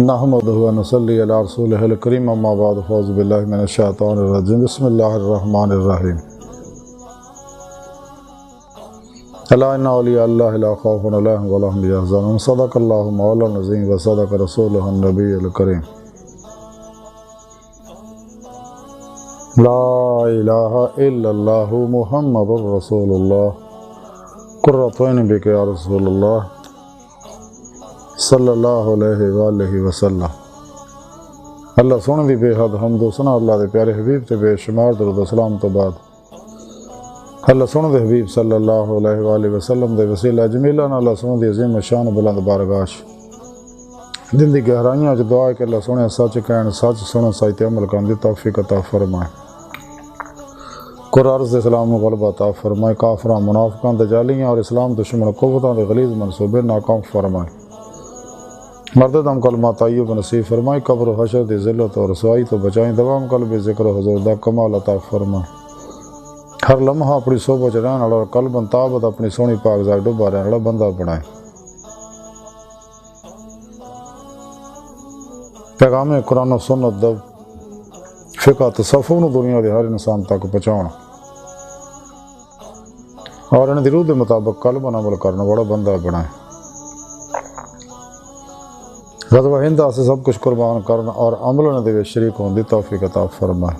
نحمدہ و نصلی علی رسولہ الکریم اما بعد فاعوذ باللہ من الشیطان الرجیم بسم اللہ الرحمن الرحیم الا ان اولیاء اللہ لا خوف علیہم ولا هم یحزنون صدق اللہ مولانا العظیم و صدق رسولہ النبی الکریم لا الہ الا اللہ محمد رسول اللہ قرۃ عین بک یا رسول اللہ صلی اللہ علیہ وآلہ وسلم۔ اللہ سونے دی بے حد حمد و ثنا اللہ دے پیارے حبیب تے بے شمار درود و سلام تو بعد اللہ سونے دے حبیب صلی اللہ علیہ وآلہ وسلم دے وسیلہ جمیلہ اللہ سونے دی عظیم شان بلند بارگاہ دن دی گہرائیاں وچ دعا ہے کہ اللہ سونے سچ کہن سچ سنن سچ تے عمل کرن دی توفیق عطا فرمائے، قرآن دے اسلام غلبہ عطا فرمائے، کافراں منافقاں دجالیاں اور اسلام دشمن قوتاں دے غلیظ منصوبے ناکام فرمائے، مرد دم کلمہ طیب نصیب فرمائی، قبر و حشر دی ذلت اور رسوائی تو بچائیں، دوام قلب ذکر و حضور دا کمال عطا فرمائے، ہر لمحہ اپنی صحبت رہن والا اور قلباً تابت اپنی سونی پاک ذات ڈوبا رہن والا بندہ بنائے۔ پیغام قرآن و سنت دا فقہ تصوف نو دنیا دے ہر انسان تک پہنچاؤں اور ان دی روح دے مطابق قلباً عمل کرنا بڑا بندہ بنائے، غزوہ ہند سے سب کچھ قربان کرنا اور عمل دے شریک ہون دی توفیق عطا فرمائے،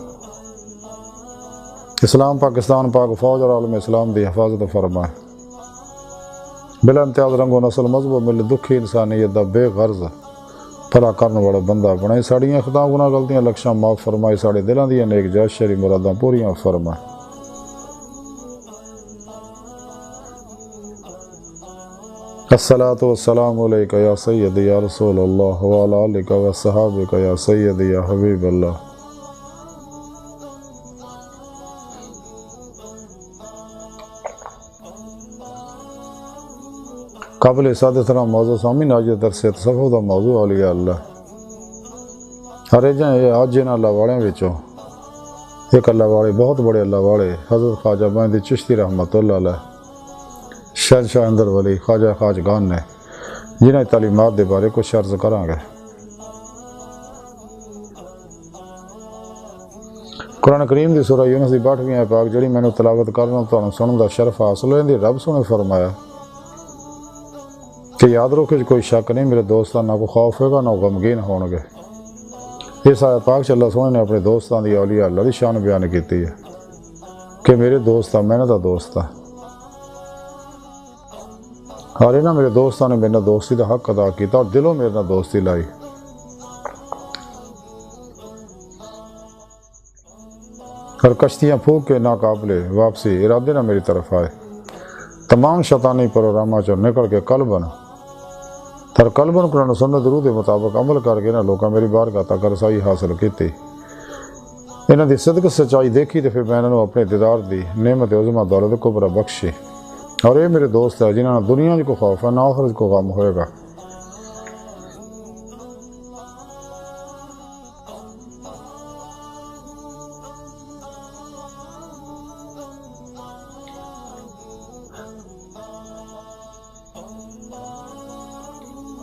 اسلام پاکستان پاک فوج اور عالم اسلام دی حفاظت فرمائے، بلا امتیاز رنگ و نسل مذہب و مل دکھی انسانیت دا بے غرض بھلا کرنے والا بندہ بنائے، ساڑیاں خطا گناہ غلطیاں لکشاں معاف فرمائے، ساڑے دلاں دیاں نیک جائز شرعی مراداں پوریاں فرمائے۔ الصلاۃ والسلام علیکہ یا سیدی یا رسول اللہ وعلی آلک و صحابک یا سیدی یا حبیب اللہ۔ قابل سادتنا موضوع سامین آج درس تصوف دا موضوع اولیاء اللہ، ہر جائیں آج جن اللہ والے وچوں ایک اللہ والے بہت بڑے اللہ والے حضرت خواجہ مہندی چشتی رحمۃ اللہ علیہ شہنشاہ اندر ولی خواجہ خواجگان نے جنہیں تعلیمات دے بارے کچھ عرض کریں گے۔ قرآن کریم دی سورہ یونس دی 62ویں پاک جڑی میں نے تلاوت کرنا تو سنن دا شرف حاصل ہوئی، رب سنے فرمایا کہ یاد رکھو کہ کوئی شک نہیں میرے دوستان نہ کوئی خوف ہوگا نہ غمگین ہون گے۔ اس آیت پاک چ اللہ سونے نے اپنے دوستان دی اولیاء اللہ دی شان بیان کیتی ہے کہ میرے دوست میں نے دا دوست اور انہاں میرے دوستاں نے میرے دوستی دا حق ادا کیتا اور دلوں میرے نال دوستی لائی، اور کشتیاں پھونک کے ناقابل واپسی ارادے نہ میری طرف آئے، تمام شیطانی پروگراماں چوں نکل کے قلباً قرآن و سنت درود کے مطابق عمل کر کے نہ لوکاں میری بارگاہ تک رسائی حاصل کیتی، انہاں دی صدق سچائی دیکھی تو پھر میں انہاں نوں اپنے دیدار دی نعمت عظمیٰ دولت کبریٰ بخشی، اور یہ میرے دوست ہے جنہوں نے دنیا کو خوف ہے نہ آخرت کو غم ہوئے گا۔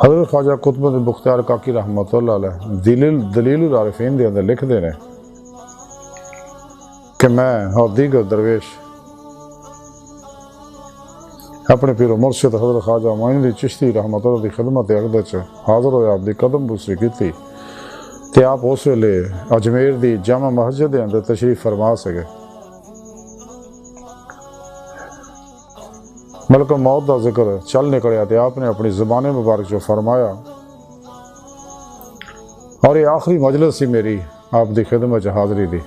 حضرت خواجہ قطب بختیار کاکی رحمۃ اللہ علیہ دلیل العارفین دے اندر لکھ دے رہے کہ میں اور دیگر درویش اپنے پیر و مرشد حضرت خواجہ معین چشتی رحمۃ اللہ دی خدمت اقدس حاضر ہوئے، آپ دی قدم بوسی کیتی تے آپ اس ویلے اجمیر دی جامع مسجد دے اندر تشریف فرما سکے، ملک موت دا ذکر چل نکلیا تے آپ نے اپنی زبان مبارک جو فرمایا، اور یہ آخری مجلس سی میری آپ دی خدمت حاضری دی،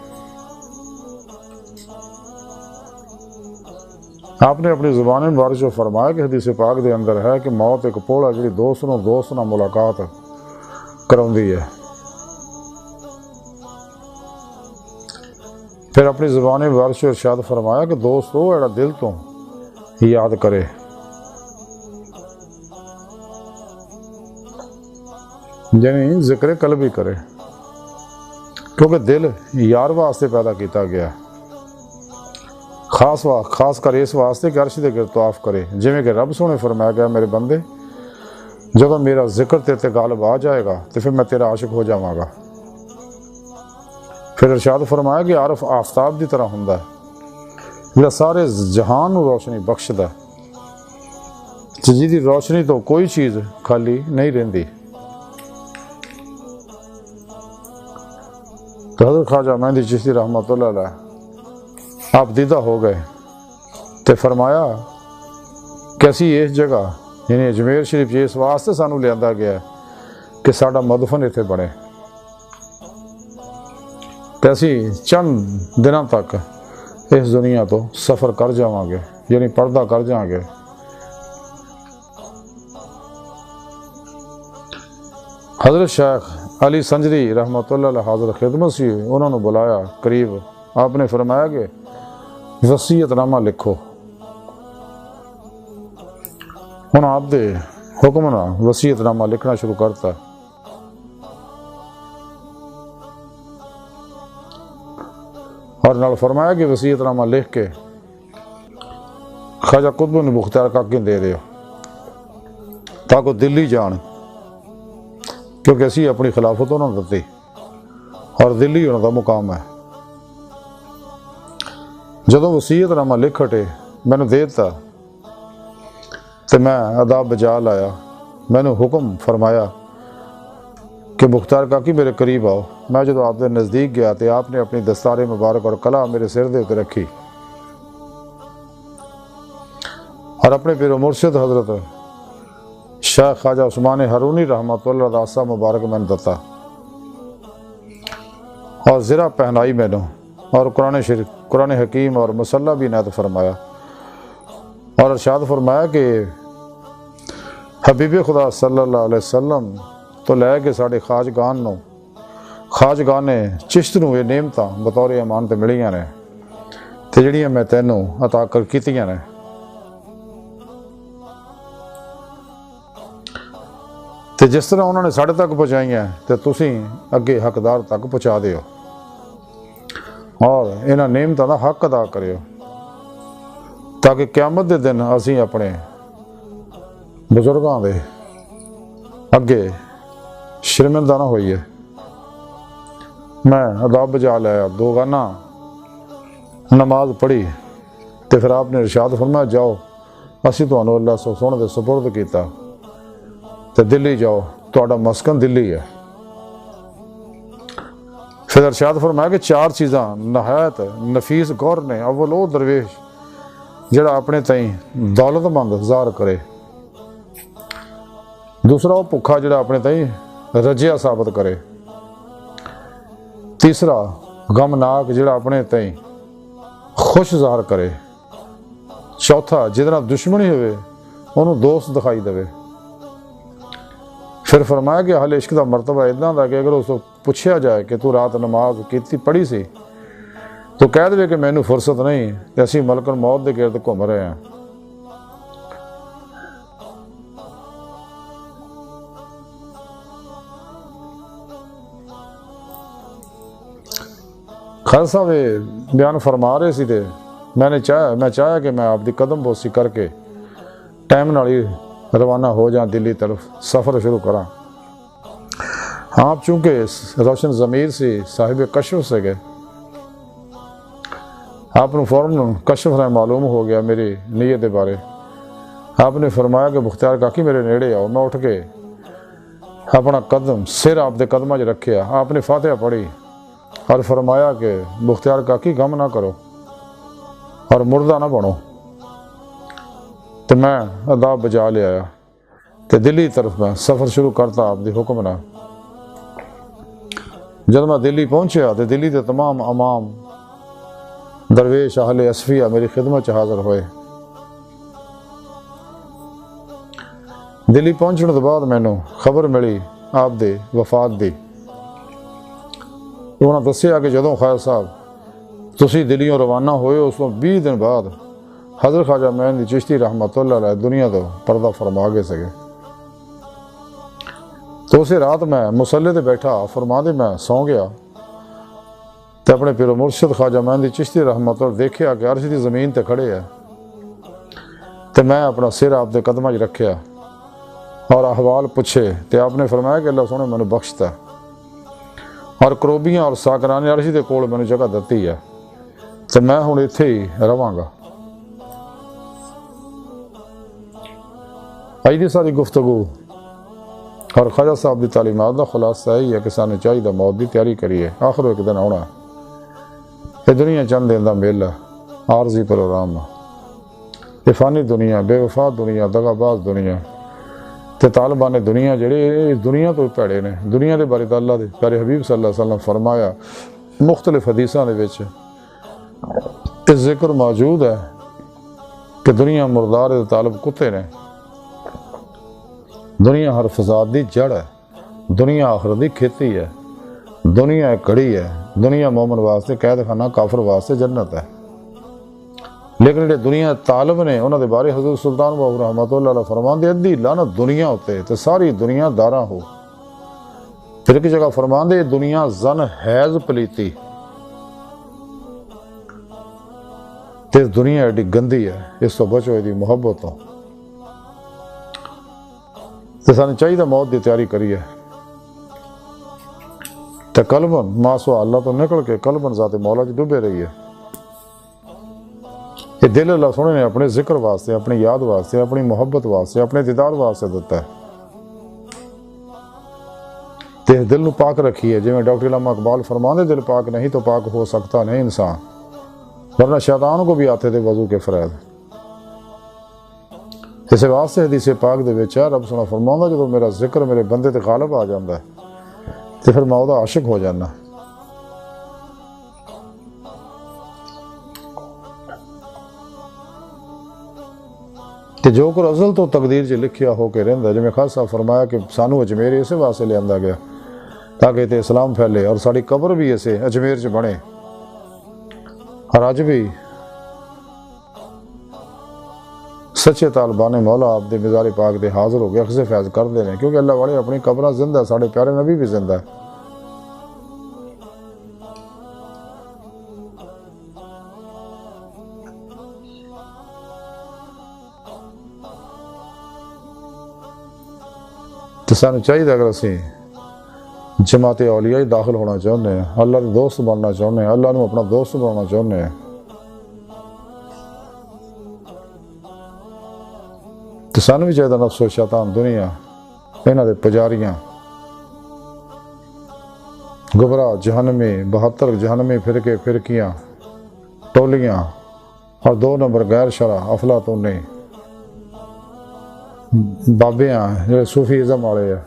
آپ نے اپنی زبان مبارک جو فرمایا کہ حدیث پاک دے اندر ہے کہ موت ایک پوڑ ہے جڑی دوست نہ ملاقات کراؤندی ہے، پھر اپنی زبان مبارک جو ارشاد فرمایا کہ دوست وہ ایڑا دل تو یاد کرے، یعنی ذکر قلبی کرے، کیونکہ دل یار واسطے پیدا کیتا گیا ہے، خاص کر اس واسطے کہ عرش دے گرد طواف کرے، جویں کہ رب سونے فرمایا گیا میرے بندے جدوں میرا ذکر تیرے تے غالب آ جائے گا تو پھر میں تیرا عاشق ہو جاواں گا۔ پھر ارشاد فرمایا کہ عارف آفتاب دی طرح ہوندا ہے جڑا سارے جہان نو روشنی بخشدا ہے، جی دی روشنی تو کوئی چیز خالی نہیں رہندی۔ تو حضرت خواجہ مہندی چشتی رحمۃ اللہ علیہ آپ دیدہ ہو گئے تے فرمایا کیسی اس جگہ یعنی اجمیر شریف اس واسطے سانو لیا گیا ہے کہ ساڈا مدفن اتنے بنے، تے اسی چند دنوں تک اس دنیا تو سفر کر جاواں گے، یعنی پردہ کر جاواں گے۔ حضرت شیخ علی سنجری رحمۃ اللہ علیہ حاضر خدمت سی، انہوں نے بلایا قریب، آپ نے فرمایا کہ وصیت نامہ لکھو۔ ہن آپ دے حکم نہ وصیت نامہ لکھنا شروع کرتا، اور نال فرمایا کہ وصیت نامہ لکھ کے خواجہ قطب بن مختار کاکی دے دیو تاکہ دلی جان، کیونکہ اسی اپنی خلافت انہوں نے دتی اور دلی انہوں کا مقام ہے۔ جدوں وصیت نامہ لکھ ہٹے مینوں دیتا تو میں آداب بجا لایا، میں نے حکم فرمایا کہ مختار کاکی میرے قریب آؤ۔ میں جدوں آپ کے نزدیک گیا تو آپ نے اپنی دستار مبارک اور کلا میرے سر دے تے رکھی اور اپنے پیر و مرشد حضرت شیخ خواجہ عثمان ہارونی رحمۃ اللہ علیہ داسا مبارک میں نے دتا اور زرہ پہنائی میں نے، اور قرآن شریف قرآن حکیم اور مصلح بھی عنایت فرمایا، اور ارشاد فرمایا کہ حبیب خدا صلی اللہ علیہ وسلم تو لے کے ساڑھے خواجگان نے چشت نو یہ نعمتاں بطور امانت ملیاں نے تے جڑیاں میں تینوں عطا کر کیتیاں نے۔ تے جس طرح انہوں نے ساڑھے تک پہنچائی ہیں تے تسی اگے حقدار تک پہنچا دیو اور انہاں نعمتاں دا حق ادا کریو تاکہ قیامت دے دن اسی اپنے بزرگاں دے اگے شرمندہ نہ ہوئیے۔ میں آداب بجا لیا، 2 گانا نماز پڑھی تے پھر آپ نے ارشاد فرمایا جاؤ اسی تانوں اللہ سونے دے سپرد کیتا تے دلی جاؤ، تہاڈا مسکن دلی ہے۔ پھر ارشاد فرمایا کہ 4 چیزاں نہایت نفیس غور نے، اول وہ درویش جڑا اپنے تئیں دولت مند ظاہر کرے، دوسرا وہ بھکھا جڑا اپنے تئیں رجیا ثابت کرے، تیسرا غمناک جڑا اپنے تئیں خوش ظاہر کرے، چوتھا جدنا دشمنی ہوئے انہوں دوست دکھائی دے۔ پھر فرمایا کہ اہل عشق دا مرتبہ اتنا دا کہ اگر اس کو پوچھا جائے کہ تو رات نماز کیتی پڑھی سی تو کہہ دے کہ مینوں فرصت نہیں تے اسی ملک الموت دے گرد گھوم رہے ہیں۔ خالد صاحب بیان فرما رہے سی تے میں چاہیا کہ میں آپ دی قدم بوسی کر کے ٹائم نال ہی روانہ ہو جاں دلی طرف سفر شروع کراں۔ آپ چونکہ روشن ضمیر سے صاحب کشف سے گئے، آپ نے فوراً کشف ہے معلوم ہو گیا میری نیت بارے۔ آپ نے فرمایا کہ مختار کاکی میرے نیڑے آؤ۔ میں اٹھ کے اپنا قدم سر آپ دے قدمہ چ رکھیا، آپ نے فاتحہ پڑھی اور فرمایا کہ مختار کاکی غم نہ کرو اور مردہ نہ بنو۔ تو میں آداب بجا لے آیا تو دلی طرف میں سفر شروع کرتا آپ دی حکم نہ۔ جب میں دلی پہنچیا تو دلی دے تمام امام درویش اہل اصفیہ میری خدمت حاضر ہوئے۔ دلی پہنچنے کے بعد مینوں خبر ملی آپ دے وفات دی۔ انہوں نے دسیا کہ جدوں خیر صاحب تسی دلیوں روانہ ہوئے اس کو 20 دن بعد حضرت خواجہ مہندی چشتی رحمۃ اللہ علیہ دنیا تو پردہ فرما گئے سکے۔ تو اسی رات میں مصلے تے بیٹھا فرما دے میں سو گیا تے اپنے پیر و مرشد خواجہ مہندی چشتی رحمۃ اللہ دیکھیا کہ عرش دی زمین تے کھڑے ہے تے میں اپنا سر آپ دے قدمہ چ رکھیا اور احوال پوچھے تو آپ نے فرمایا کہ اللہ سونے مینوں بخشتا ہے اور کروبیاں اور ساکرانی عرش دے کول مینوں جگہ دتی ہے تو میں ہن اتھے ہی رہاں گا۔ اج دی ساری گفتگو اور خواجہ صاحب دی تعلیمات دا خلاصہ یہی ہے کہ سانوں چاہیے موت دی تیاری کریے، آخر ایک دن آنا یہ دنیا چند دن دا میلہ عارضی پروگرام یہ فانی دنیا، بے وفا دنیا، دغا باز دنیا تے طالبان دنیا جڑے اس دنیا تو پیڑے نے۔ دنیا دے بارے اللہ دے پیارے حبیب صلی اللہ علیہ وسلم فرمایا مختلف حدیثاں دے وچ اس ذکر موجود ہے کہ دنیا مردار دے طالب کتے نے، دنیا ہر فساد دی جڑ ہے، دنیا آخرت دی کھیتی ہے، دنیا ایک کڑی ہے، دنیا مومن واسطے قید خانہ، کافر واسطے جنت ہے۔ لیکن جڑے دنیا طالب نے انہاں دے بارے حضرت سلطان باہو رحمۃ اللہ علیہ فرماندے ادھی لعنت دنیا ہوتے تے ساری دنیا داراں ہو۔ پھر ایک جگہ فرماندے دنیا زن حیض پلیتی تے دنیا ایڈی گندی ہے، اس تو بچو ایدی محبت ہو۔ تے سانوں چاہیے موت دی تیاری کریے تے قلباً ماسوا اللہ تو نکل کے قلباً ذات مولا چ ڈبے رہیے۔ یہ دل اللہ سونے نے اپنے ذکر واسطے، اپنی یاد واسطے، اپنی محبت واسطے، اپنے دیدار واسطے دیتا ہے۔ تے دل نو پاک رکھیے، جی میں ڈاکٹر علامہ اقبال فرماندے دل پاک نہیں تو پاک ہو سکتا نہیں انسان، ورنہ شیطان کو بھی آتے تھے وضو کے فرائض۔ اس واسطے حدیث پاک دے وچ رب سونا فرماوندا جدوں میرا ذکر میرے بندے تے غالب آ جاندا ہے تے پھر میں اودا عاشق ہو جانا۔ کہ جو کچھ ازل تو تقدیر چ لکھیا ہو کے رہندا، جویں خاص صاحب فرمایا کہ سانو اجمیر اسے واسطے لے آندا گیا تاکہ تے اسلام پھیلے اور ساری قبر بھی اسے اجمیر چ بنے۔ اور اج بھی سچے طالبان مولا آپ دے مزار پاک دے حاضر ہو گئے اخذ فیض کردے ہیں، کیونکہ اللہ والے اپنی قبراں زندہ، ساڈے پیارے نبی بھی زندہ ہے۔ تو سانو چاہیے اگر اسی جماعت اولیاء داخل ہونا چاہتے ہیں، اللہ کے دوست بننا چاہتے ہیں، اللہ نو اپنا دوست بنانا چاہتے ہیں، تو سانو بھی چاہیے نفس و شیطان دنیا انہاں دے پجاریاں گمراہ جہنمی 72 جہنمی فرقے فرقیاں ٹولیاں اور 2 نمبر غیر شرع افلاطونی بابیاں جڑے صوفی ازم والے ہیں،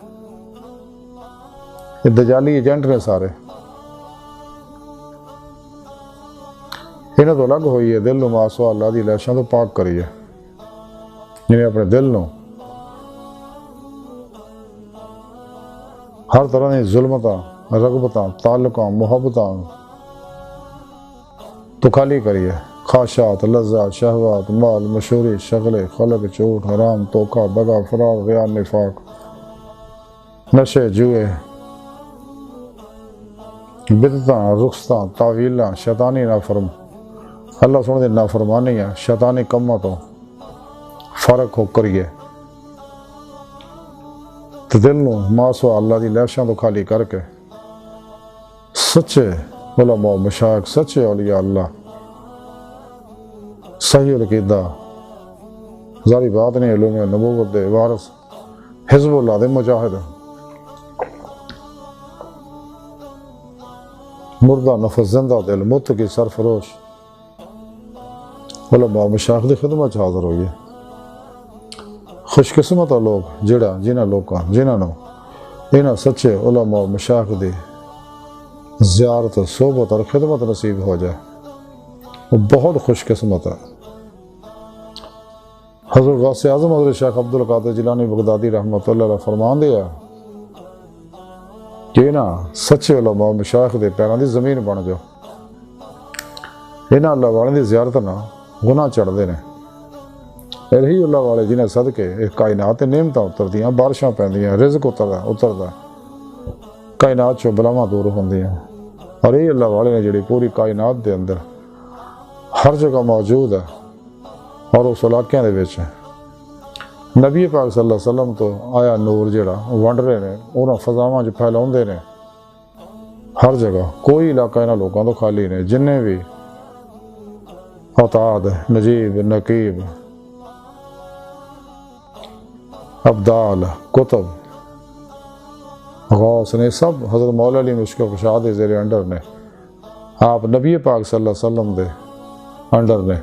یہ دجالی ایجنٹ نے سارے، انہاں تو الگ ہوئی ہے۔ دل نو ماسوا اللہ دی لاشاں تو پاک کریے، جنہیں اپنے دل نو ہر طرح کی ظلمتاں، رغبتاں، تعلقاں، محبتاں تو خالی کریے۔ خواہشات، لذات، شہوات، مال، مشہوری، شغلے، خلق، چوٹ، حرام، توکہ، دغا، فرار، ریا، نفاق، نشے، جوئے، بدعتاں، رخصتاں، تعویلاں، شیطانی نافرم اللہ سونے دی نافرمانیاں، شیطانی کماں تو فرق ہو کریے، تو دل نو ماسوا اللہ دی لاشاں تو خالی کر کے سچے علماء مشائخ، سچے اولیاء اللہ، صحیح العقیدہ، ظاہری بات نہیں، علوم نبوت دے وارث، حزب اللہ دے مجاہد، مردہ نفس زندہ دل، متقی سرفروش علماء مشائخ دی خدمت حاضر ہوئی ہے۔ خوش قسمت لوگ جنہاں نو انہاں سچے علماء مشائخ دی زیارت، صحبت اور خدمت نصیب ہو جائے، وہ بہت خوش قسمت ہے۔ حضرت غوث اعظم حضرت شیخ عبد القادر جیلانی بغدادی رحمۃ اللہ علیہ فرمان دیا کہ نا سچے علماء مشائخ دے پیراں دی زمین بن جاؤ، انہاں اللہ والے دی زیارت نہ گناہ چڑھدے نے۔ یہی اللہ والے جنہیں صدقے ایک کائنات نعمتاں اتردیاں، بارشاں پیندیاں، رزق اتردا، کائنات چوں بلاواں دور ہوندیاں، اور یہی اللہ والے نے جڑی پوری کائنات دے اندر ہر جگہ موجود ہے اور اس علاقے دے وچ نبی پاک صلی اللہ علیہ وسلم تو آیا نور جڑا ونڈ رہے ہیں انہاں فضاواں چ پھیلاؤندے نے ہر جگہ، کوئی علاقہ انہاں لوگوں تو خالی نہیں، جننے بھی عطاد، نجیب، نقیب، ابدال، کتب، غوث نے سب حضرت مولا علی مشک کشاد زیر انڈر نے، آپ نبی پاک صلی اللہ علیہ وسلم دے انڈر نے،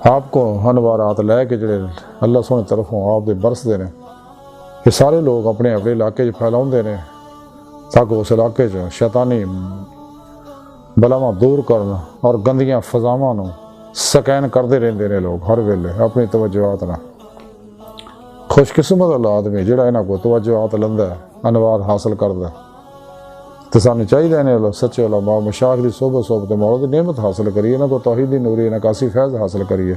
آپ کو انوارات لے کے جڑے اللہ سونے طرفوں آپ دے برس دے نے، یہ سارے لوگ اپنے اپنے علاقے پھیلاؤندے نے تاکہ اس علاقے شیطانی بلاواں دور کرنا اور گندیاں فضاواں نو سکین کرتے رہندے نے لوگ ہر ویلے اپنی توجہات نہ۔ خوش قسمت اللہ آدمی جڑا انہاں کو توجہات لندا ہے، انوار حاصل کردا ہے۔ تو سانو چاہیے انہیں سچے علماء مشایخ دی صحبت مولا دی نعمت حاصل کریے، انہاں کو توحیدی نوری نکاسی فیض حاصل کریے،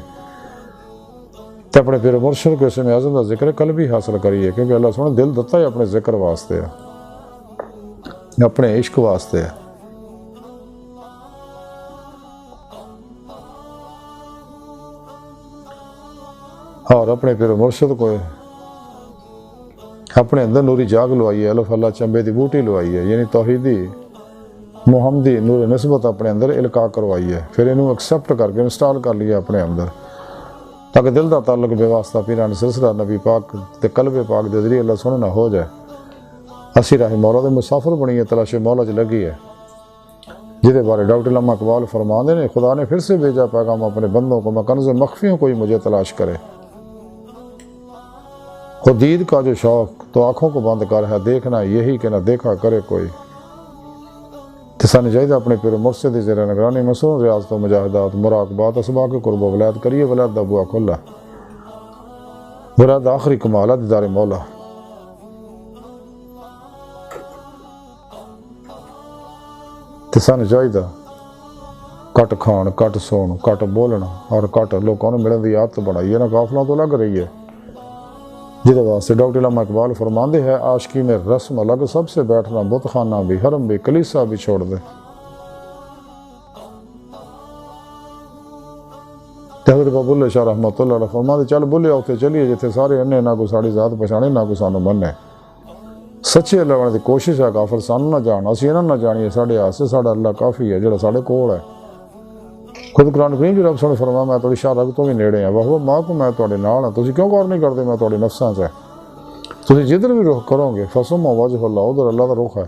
تے اپنے پیر مرشد کو اسم اعظم دا ذکر قلبی حاصل کریے، کیونکہ اللہ سونے دل دتا ہے اپنے ذکر واسطے ہے، اپنے عشق واسطے ہے۔ اور اپنے پیر مرشد کو اپنے اندر نوری جاگ لوائیے، الف اللہ چمبے دی بوٹی لوائیے، یعنی توحیدی محمدی نور نسبت اپنے اندر القاء کروائیے، پھر انہوں ایکسیپٹ کر کے انسٹال کر لیا اپنے اندر، تاکہ دل دا تعلق بے واسطہ پیران سلسلہ نبی پاک تے قلب پاک دے ذریعے اللہ سونے نہ ہو جائے۔ اسی راہ مولا دے مسافر بنیے، تلاش مولا چ لگی ہے، جہدے بارے ڈاکٹر علامہ اقبال فرماندے نے، خدا نے پھر سے بھیجا پیغام اپنے بندوں کو، میں کنز مخفی ہوں کوئی مجھے تلاش کرے، خود دید کا جو شوق تو آنکھوں کو بند کر ہے، دیکھنا یہی کہ نہ دیکھا کرے کوئی۔ تسانی چاہیے اپنے پیر مرشد دی زیر نگرانی مصنون ریاضت و مجاہدات مراقبات اسباق قرب و ولایت کریے، ولایت دا بوا کھلا، ولایت دا آخری کمالہ دیدار مولا۔ تسانی چاہیے کٹ کھان، کٹ سون، کٹ بولنا اور کٹ لوگوں نے ملن دی عادت بنائی ہے، نہ قافلوں تو لگ رہی ہے، جہدے واسطے ڈاکٹر علامہ اقبال فرماندے ہے، عاشقی میں رسم الگ سب سے بیٹھنا، بت خانہ بھی، حرم بھی، کلیسا بھی چھوڑ دے۔ حضرت بابا بلے شاہ رحمۃ اللہ علیہ فرماندے، چل بلے اوتے چلیے جتھے سارے انے، نہ کوئی ساڑی ذات پہچانے، نہ کوئی سانو مننے، سچے اللہ والے دی کوشش ہے، کافر سانو نہ جان، اسی انہاں نہ جانیے، ساڈے آسے ساڈا اللہ کافی ہے جڑا ساڈے کول ہے۔ خود قرآن کریم جو رب سونے فرمایا، میں تھوڑی شاہ رگ تو بھی نیڑے ہیں، وہ ماں کو میں تھوڑے نال ہاں، تسی کیوں غور نہیں کرتے میں تھوڑے نفساں سے، تسی جدھر بھی رخ کرو گے فسم وجہ اللہ، ادھر اللہ کا رخ ہے۔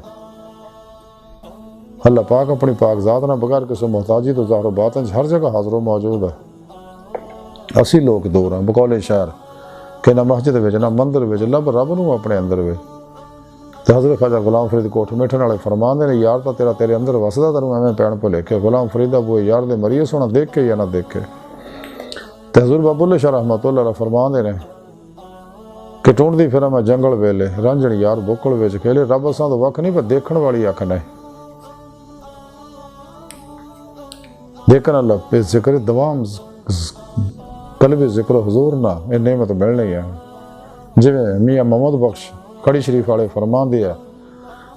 اللہ پاک اپنی پاک ذات نہ بغیر کسی محتاجی تو ظاہر و باطن ہر جگہ حاضر و موجود ہے۔ اسی لوگ دور ہیں بقول شاعر کہ نہ مسجد وچ نہ مندر وچ لب رب نو اپنے اندر وچ۔ تو حضرت خواجہ غلام فرید کوٹھ میٹھن والے فرماندے نے، یار تا تیرا تیرے اندر وسدا، تینوں ایویں پین بھلیکھے، غلام فریدہ بوئے یار دے مریے سونا دیکھ کے یا نہ دیکھے۔ تو حضور بابا بلے شاہ رحمۃ اللہ علیہ فرماندے نے کہ ٹونڈدی پھراں میں جنگل ویلے، رنجن یار بکل وچ کھیلے، رب اساں تو وکھ نہیں پر دیکھن والی اکھ نہیں، دیکھن اللہ پہ ذکر دوام قلب ذکر حضور نہ یہ نعمت ملنی ہے۔ جویں میاں محمد بخش کڑی شریف والے فرماندے ہے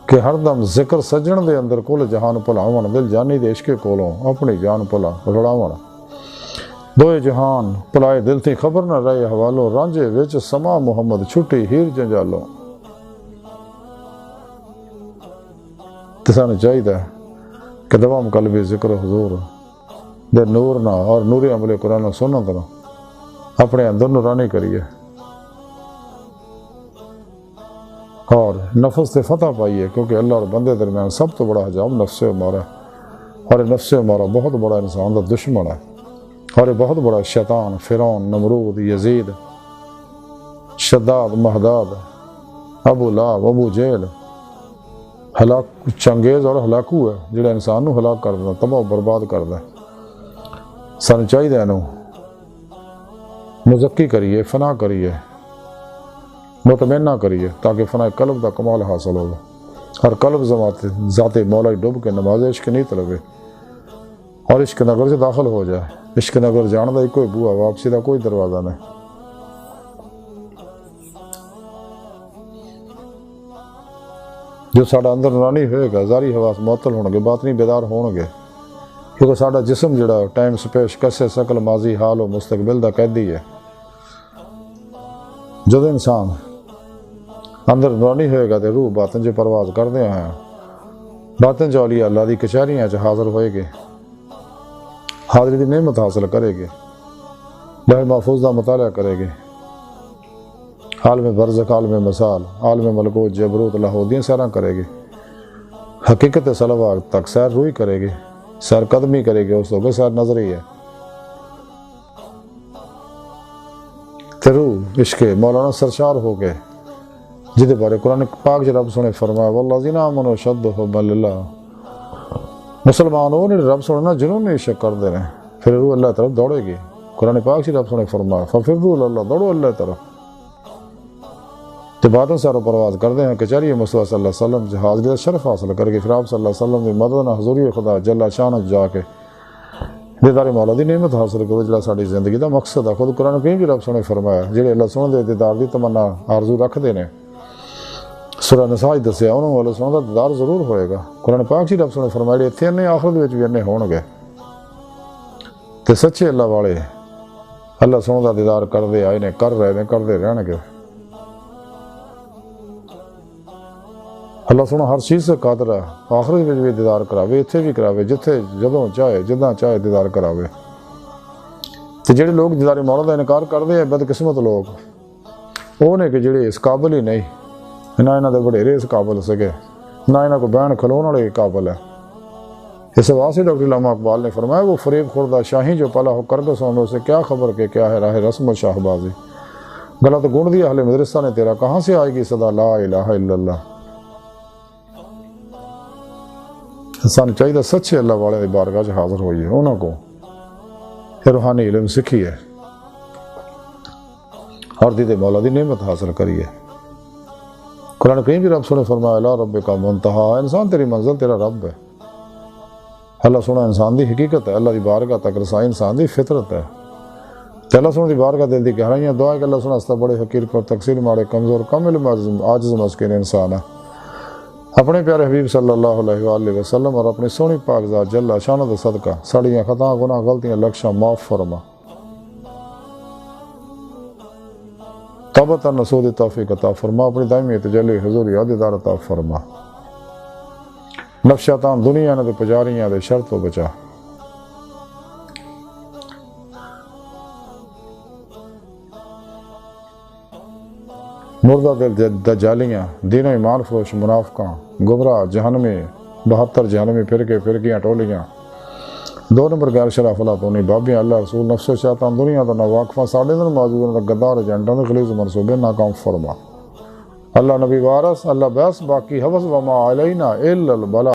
کہ ہر دم ذکر سجن دے اندر کل جہان بھلاون، دل جانی دے عشق کولوں اپنی جان بھلا رڑاون، دوئے جہان پلائے دل تھی خبر نہ رہے حوالوں، رانجے وچ سما محمد چھٹی ہیر جنجالوں۔ تسانو چاہیے کہ دوام قلبی ذکر حضور دے نور نہ اور نور عمل قرآن و سنت نہ اپنے اندر نورانی کریے، اور نفس سے فتح پائیے، کیونکہ اللہ اور بندے درمیان سب تو بڑا حجاب نفس امارہ ہے، اور نفس امارہ بہت بڑا انسان کا دشمن ہے، اور بہت بڑا شیطان، فرعون، نمرود، یزید، شداد، مہداد، ابو لہب، ابو جہل، ہلاک چنگیز اور ہلاکو ہے جڑا انسان نو ہلاک کر دینا، تباہ و برباد کر دے۔ سانو چاہیے انہوں مزکی کریے، فنا کریے، مطمئنہ کریے، تاکہ فنا قلب دا کمال حاصل ہو، اور قلب ذات مولا ڈوب کے نماز عشق نہیں طلبے، اور عشق نگر سے داخل ہو جائے۔ عشق نگر جان دا کوئی بوا، واپسی دا کوئی دروازہ نہیں۔ جو ساڈا اندر نورانی ہوئے گا، ظاہری حواس معطل ہون گے، باطنی بیدار ہون گے، کیونکہ ساڈا جسم جڑا ٹائم سپیس کسے شکل ماضی حال و مستقبل دا قیدی ہے، جدو انسان اندر نورانی ہوئے گا تو روح باطن جو پرواز کردے ہیں باطن جو اولیاء اللہ دی کچہریاں چ حاضر ہوئے گے، حاضری دی نعمت حاصل کرے گے، لوح محفوظ دا مطالعہ کرے گے، عالم برزخ، عالم مثال، عالم ملکوت جبروت لاہودیاں سیراں کرے گے، حقیقت صلوات تک سیر روئی کرے گے، سیر قدمی کرے گے، اس تو سیر نظری ہے تے روح عشق مولانا سرشار ہو گئے جہدے بارے قرآن پاک جو رب سنے فرمایا والذین آمنوا اشد حبا للہ، مسلمان وہ نہیں رب سنے نا جنہوں نے عشق کر دے رہے پھر روح اللہ طرف دوڑے گی۔ قرآن پاک سے رب سنے فرمایا ففروا اللہ، دوڑو اللہ طرف۔ تو باطن سارو پرواز کر دے ہیں کچہری مصطفیٰ صلی اللہ علیہ وسلم سے حاضری کا شرف حاصل کر کے پھر آپ صلی اللہ علیہ وسلم کی مدد نہ حضوری خدا جل شان جا کے دیدار مولا دی نعمت حاصل کرو جڑا ساری زندگی دا مقصد ہے۔ خود قرآن کریم بھی رب سنے فرمایا جڑے اللہ سنے دے دیدار دی تمنا آرزو رکھ دے نے، سورہ نساء دسیا انہوں نے اللہ سنے دا دیدار ضرور ہوئے گا۔ قرآن پاک ہی رب سنے فرمایا جڑے اتنے انہیں آخرت وچ بھی انہیں ہون گے تے سچے اللہ والے اللہ سنے دا دیدار کر دے آئے نے، کر رہے نے، کر دے رہن گے۔ اللہ سونا ہر چیز سے قادر ہے، آخرت میں بھی دیدار کراوے، اتھے بھی کراوے، جتھے جدوں چاہے جداں چاہے دیدار کراوے۔ تو جڑے لوگ دیدار مولا دا انکار کردے ہیں بدقسمت لوگ وہ نے کہ جڑے اس قابل ہی نہیں، نہ انہاں دے وڈیرے اس قابل سکے، نہ انہاں کو بہن کھلون والے قابل ہے۔ اس واسطے ڈاکٹر علامہ اقبال نے فرمایا وہ فریب خوردہ شاہی جو پلا ہو کرگس میں اسے کیا خبر کہ کیا ہے راہ رسم و شاہ بازی، غلط گن دیا اہل مدرسہ نے تیرا، کہاں سے آئے گی صدا لا الہ الا اللہ۔ انسان چاہیے سچے اللہ والے دی بارگاہ چ حاضر ہوئیے، انہوں کو روحانی علم سکھیے اور دید مولا دی نعمت حاصل کریے۔ قرآن کریم بھی رب سنے فرمایا لا رب کا منتہا، انسان تیری منزل تیرا رب ہے۔ اللہ سونا انسان دی حقیقت ہے، اللہ دی بارگاہ تک رسائی انسان دی فطرت ہے۔ تے اللہ سونا دی بارگاہ دل دی گہرائیاں دعا ہے کہ اللہ سونا استا بڑے حقیر پر تقصیر مارے کمزور کم علم عاجز مسکین انسان ہے۔ اپنے پیارے حبیب صلی اللہ علیہ وآلہ وسلم اور اپنی سونی پاک ذات جل شانہ دا صدقہ ساڑیاں خطاں گناہ غلطیاں لکشاں معاف فرما، توبۃ نصوح توفیق عطا فرما، اپنی دائمی تجلی حضور یادگار عطا فرما، نفس شیطان دنیا نے پجاریاں دے شر تو بچا۔ مردہ دل دجالیاں دین و ایمان فروش منافقاں گمراہ جہنمی 72 جہنمی فرقیاں ٹولیاں، 2 نمبر غیر شرف اللہ تو نہیں بابیاں اللہ رسول نفس و شیطان دنیا دا نواقفہ ساڑھے دن موجود دا گدار ایجنٹوں دے خلیز منصوبے ناکام فرما۔ اللہ نبی وارث اللہ بیس باقی حوث وما علینا الا البلاغ۔